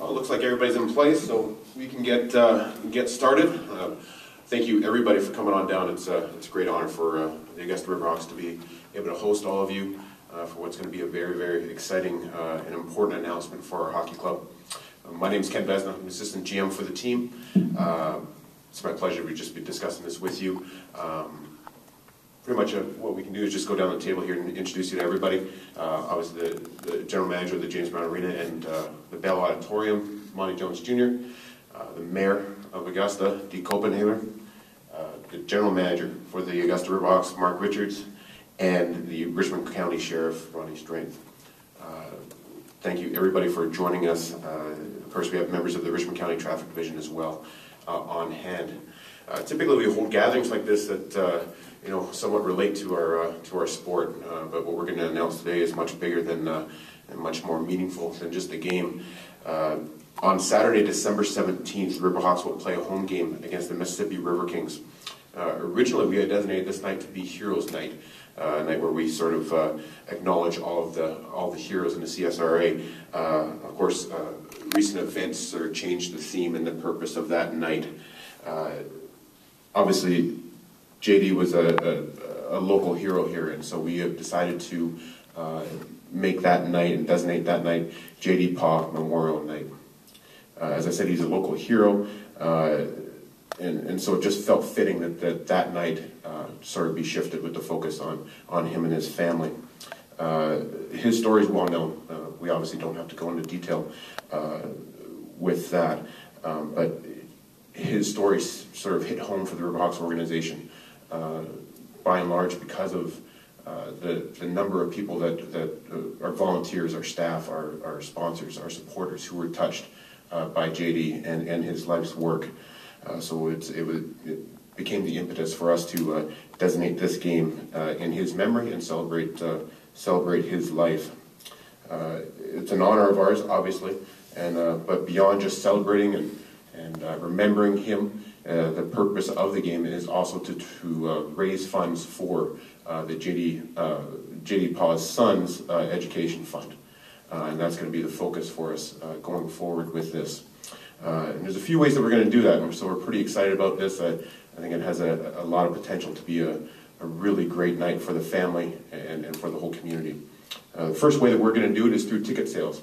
Well, it looks like everybody's in place, so we can get started. Thank you, everybody, for coming on down. It's a great honor for the Augusta Riverhawks to be able to host all of you for what's going to be a very, very exciting and important announcement for our hockey club. My name is Ken Besna. I'm assistant GM for the team. It's my pleasure to just be discussing this with you. Pretty much what we can do is just go down the table here and introduce you to everybody. Obviously, the general manager of the James Brown Arena and the Bell Auditorium, Monty Jones Jr., the mayor of Augusta, Dee Copenhaver, the general manager for the Augusta Riverhawks, Mark Richards, and the Richmond County Sheriff, Ronnie Strength. Thank you, everybody, for joining us. Of course, we have members of the Richmond County Traffic Division as well on hand. Typically, we hold gatherings like this that somewhat relate to our sport, but what we're going to announce today is much bigger than and much more meaningful than just a game. On Saturday, December 17th, the Riverhawks will play a home game against the Mississippi River Kings. Originally, we had designated this night to be Heroes Night, a night where we sort of acknowledge all the heroes in the CSRA. Of course, recent events sort of changed the theme and the purpose of that night. Obviously, JD was a local hero here, and so we have decided to make that night and designate that night JD Paugh Memorial Night. As I said, he's a local hero, and so it just felt fitting that night sort of be shifted with the focus on him and his family. His story is well known. We obviously don't have to go into detail with that, but his story sort of hit home for the Riverhawks organization, by and large, because of the number of people that are volunteers, our staff, our sponsors, our supporters who were touched by JD and his life's work. So it became the impetus for us to designate this game in his memory and celebrate his life. It's an honor of ours, obviously, but beyond just celebrating and remembering him, the purpose of the game is also to raise funds for the JD Paugh's son's education fund. And that's going to be the focus for us going forward with this. And there's a few ways that we're going to do that, and so we're pretty excited about this. I think it has a lot of potential to be a really great night for the family and for the whole community. The first way that we're going to do it is through ticket sales.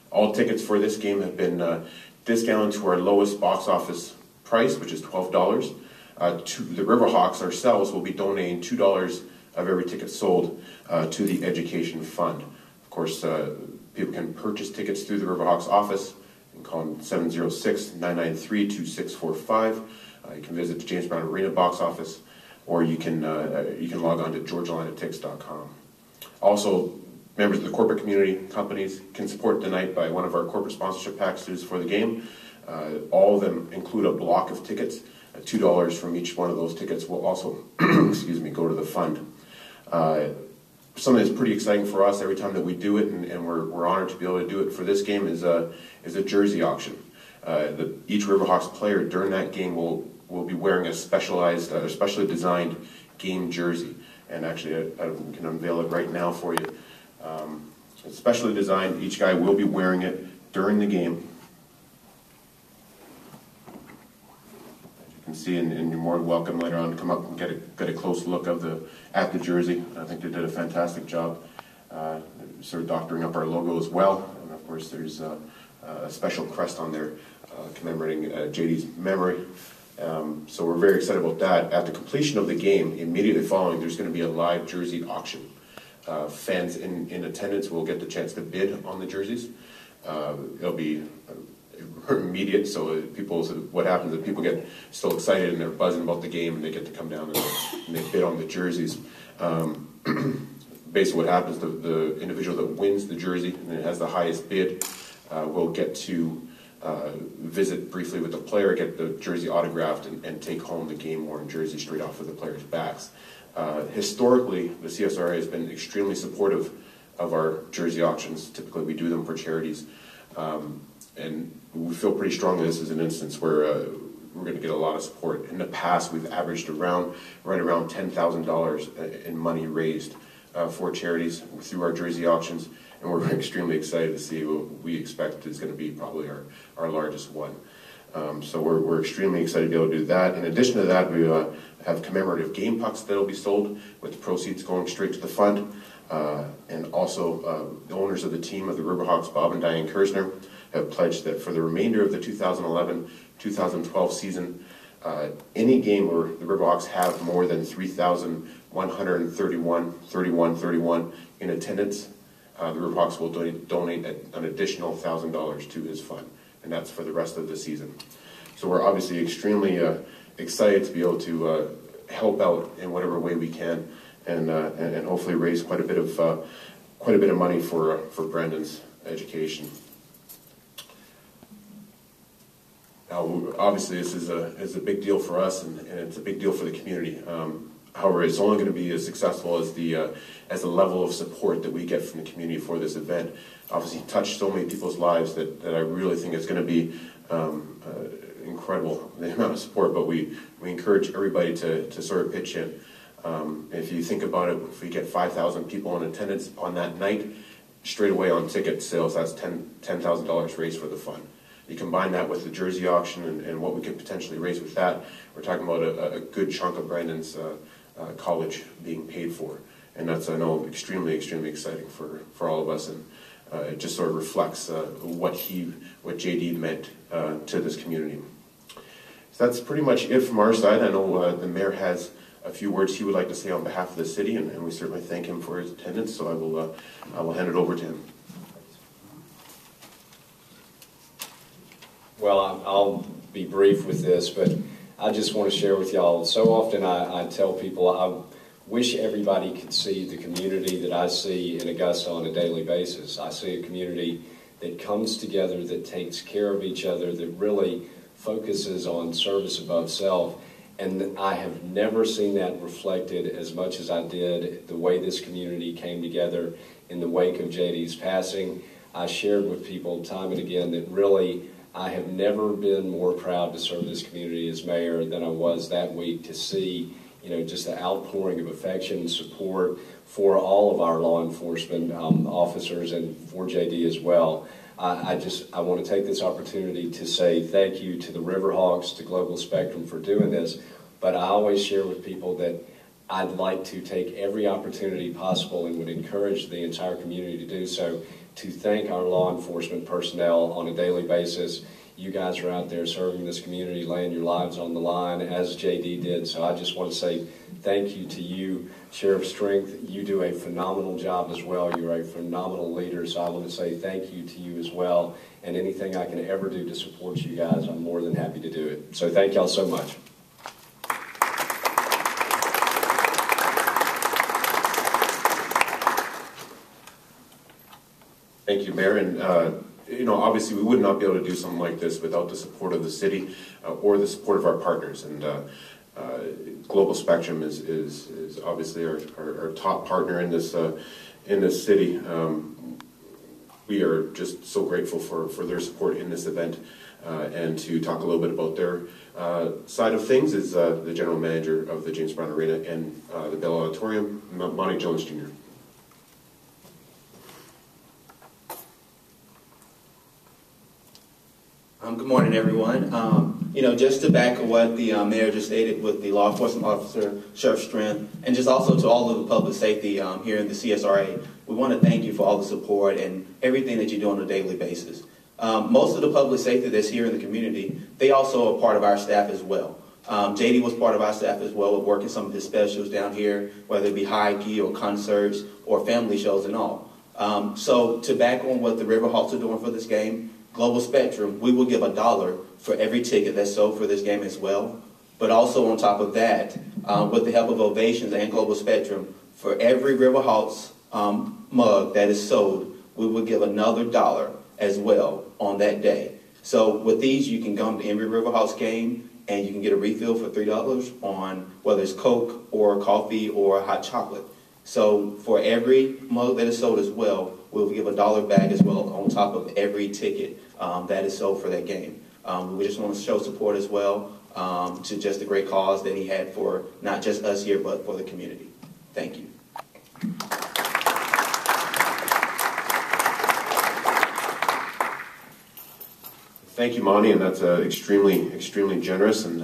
All tickets for this game have been discounted to our lowest box office price, which is $12. To the Riverhawks ourselves will be donating $2 of every ticket sold to the education fund. Of course, people can purchase tickets through the Riverhawks office. You can call them 706-993-2645. You can visit the James Brown Arena box office, or you can log on to georgialinatix.com. Also, members of the corporate community companies can support the night by one of our corporate sponsorship packages for the game. All of them include a block of tickets. $2 from each one of those tickets will also go to the fund. Something that's pretty exciting for us every time that we do it, and we're honored to be able to do it for this game, is a jersey auction. Each Riverhawks player during that game will be wearing a specially designed game jersey. And actually, I can unveil it right now for you. It's specially designed. Each guy will be wearing it during the game. As you can see, and you're more than welcome later on to come up and get a close look at the jersey. I think they did a fantastic job sort of doctoring up our logo as well. And of course, there's a special crest on there commemorating JD's memory. So we're very excited about that. At the completion of the game, immediately following, there's going to be a live jersey auction. Fans in attendance will get the chance to bid on the jerseys. It'll be immediate, so what happens is people get so excited and they're buzzing about the game, and they get to come down and they bid on the jerseys. Basically what happens, the individual that wins the jersey and has the highest bid will get to visit briefly with the player, get the jersey autographed, and take home the game-worn jersey straight off of the players' backs. Historically, the CSRA has been extremely supportive of our jersey auctions. Typically, we do them for charities, and we feel pretty strongly this is an instance where we're going to get a lot of support. In the past, we've averaged right around $10,000 in money raised for charities through our jersey auctions, and we're extremely excited to see what we expect is going to be probably our largest one. So we're extremely excited to be able to do that. In addition to that, we have commemorative game pucks that will be sold, with the proceeds going straight to the fund. And also, the owners of the team of the Riverhawks, Bob and Diane Kersner, have pledged that for the remainder of the 2011-2012 season, any game where the Riverhawks have more than 3,131 in attendance, the Riverhawks will donate an additional $1,000 to his fund, and that's for the rest of the season. So we're obviously extremely excited to be able to help out in whatever way we can, and hopefully raise quite a bit of money for Brandon's education. Now, obviously, this is a big deal for us, and it's a big deal for the community. However, it's only going to be as successful as the level of support that we get from the community for this event. Obviously, touched so many people's lives that I really think it's going to be incredible, the amount of support. But we encourage everybody to sort of pitch in. If you think about it, if we get 5,000 people in attendance on that night, straight away on ticket sales, that's $10,000 raised for the fund. You combine that with the jersey auction and what we could potentially raise with that, we're talking about a good chunk of Brandon's college being paid for. And that's, I know, extremely, extremely exciting for all of us. And it just sort of reflects what JD meant to this community. So that's pretty much it from our side. I know the mayor has a few words he would like to say on behalf of the city, and we certainly thank him for his attendance, so I will hand it over to him. Well, I'll be brief with this, but I just want to share with y'all, so often I tell people I wish everybody could see the community that I see in Augusta on a daily basis. I see a community that comes together, that takes care of each other, that really focuses on service above self. And I have never seen that reflected as much as I did the way this community came together in the wake of JD's passing. I shared with people time and again that really I have never been more proud to serve this community as mayor than I was that week, to see, just the outpouring of affection and support for all of our law enforcement officers and for JD as well. I want to take this opportunity to say thank you to the Riverhawks, to Global Spectrum for doing this, but I always share with people that I'd like to take every opportunity possible, and would encourage the entire community to do so, to thank our law enforcement personnel on a daily basis. You guys are out there serving this community, laying your lives on the line, as JD did. So I just want to say thank you to you, Sheriff Strength. You do a phenomenal job as well. You're a phenomenal leader, so I want to say thank you to you as well. And anything I can ever do to support you guys, I'm more than happy to do it. So thank y'all so much. Thank you, Mayor. And obviously we would not be able to do something like this without the support of the city or the support of our partners. And Global Spectrum is obviously our top partner in this city. We are just so grateful for their support in this event. And to talk a little bit about their side of things is the general manager of the James Brown Arena and the Bell Auditorium, Monty Jones Jr. Good morning, everyone. Just to back up what the mayor just stated with the law enforcement officer, Sheriff Strength, and just also to all of the public safety here in the CSRA, we want to thank you for all the support and everything that you do on a daily basis. Most of the public safety that's here in the community, they also are part of our staff as well. JD was part of our staff as well, working some of his specials down here, whether it be high key or concerts or family shows and all. So to back on what the Riverhawks are doing for this game, Global Spectrum, we will give $1 for every ticket that's sold for this game as well. But also on top of that, with the help of Ovations and Global Spectrum, for every Riverhawks mug that is sold, we will give another $1 as well on that day. So with these, you can come to every Riverhawks game and you can get a refill for $3 on whether it's Coke or coffee or hot chocolate. So for every mug that is sold as well, we'll give $1 back as well on top of every ticket that is sold for that game. We just want to show support as well to just the great cause that he had for not just us here, but for the community. Thank you. Thank you, Monty, and that's extremely generous, and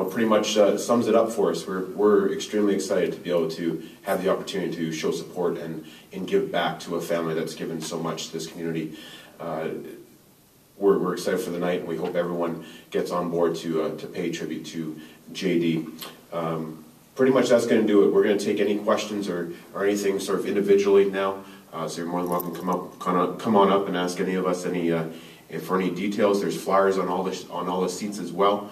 pretty much sums it up for us. We're extremely excited to be able to have the opportunity to show support and give back to a family that's given so much to this community. We're excited for the night, and we hope everyone gets on board to pay tribute to JD. Pretty much that's going to do it. We're going to take any questions or anything sort of individually now. So you're more than welcome to come on up and ask any of us for any details. There's flyers on all the seats as well.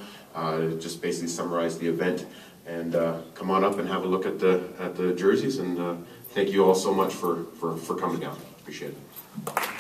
Just basically summarize the event, and come on up and have a look at the jerseys. And thank you all so much for coming down. Appreciate it.